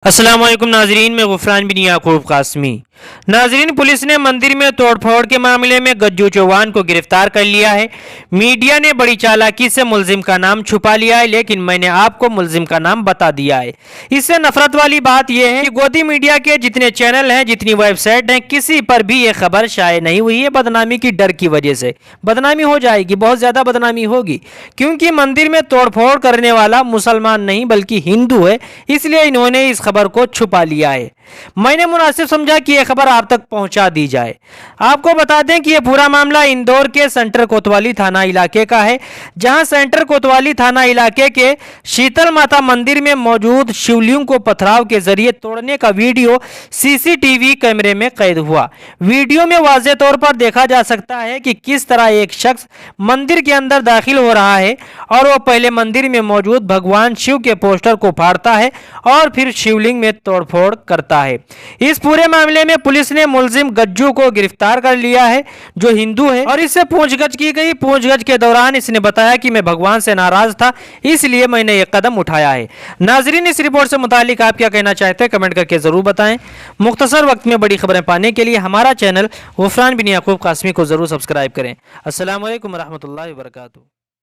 अस्सलाम वालेकुम नाजरीन, में गुफरान बिन याकूब कासमी। नाजरीन, पुलिस ने मंदिर में तोड़फोड़ के मामले में गज्जू चौहान को गिरफ्तार कर लिया है। मीडिया ने बड़ी चालाकी से मुलजिम का नाम छुपा लिया है, लेकिन मैंने आपको मुलजिम का नाम बता दिया है। इससे नफरत वाली बात यह है कि गोदी मीडिया के जितने चैनल हैं, जितनी वेबसाइट हैं, किसी पर भी ये खबर शाये नहीं हुई है। बदनामी की डर की वजह से बदनामी हो जाएगी, बहुत ज्यादा बदनामी होगी, क्योंकि मंदिर में तोड़फोड़ करने वाला मुसलमान नहीं बल्कि हिंदू है, इसलिए इन्होंने इस खबर को छुपा लिया है। मैंने मुनासिब समझा कि यह खबर आप तक पहुंचा दी जाए। आपको बता दें कि यह पूरा मामला इंदौर के सेंटर कोतवाली थाना इलाके का है, जहां सेंटर कोतवाली थाना इलाके के शीतल माता मंदिर में मौजूद शिवलिंग को पथराव के जरिए तोड़ने का वीडियो सीसीटीवी कैमरे में कैद हुआ। वीडियो में वाज़ेह तौर पर देखा जा सकता है कि किस तरह एक शख्स मंदिर के अंदर दाखिल हो रहा है और वह पहले मंदिर में मौजूद भगवान शिव के पोस्टर को फाड़ता है और फिर शिवलिंग में तोड़फोड़ करता है। इस पूरे मामले में पुलिस ने मुलजिम गज्जू को गिरफ्तार कर लिया है, जो हिंदू है, और इससे पूछगछ की गई। पूछगछ के दौरान इसने बताया कि मैं भगवान से नाराज था, इसलिए मैंने यह कदम उठाया है। नाजरीन, इस रिपोर्ट से मुतालिक आप क्या कहना चाहते हैं, कमेंट करके जरूर बताएं। मुख्तसर वक्त में बड़ी खबरें पाने के लिए हमारा चैनल गुफरान बिन याकूब कासमी को जरूर सब्सक्राइब करें। अस्सलाम वालेकुम रहमतुल्लाहि व बरकातुहू।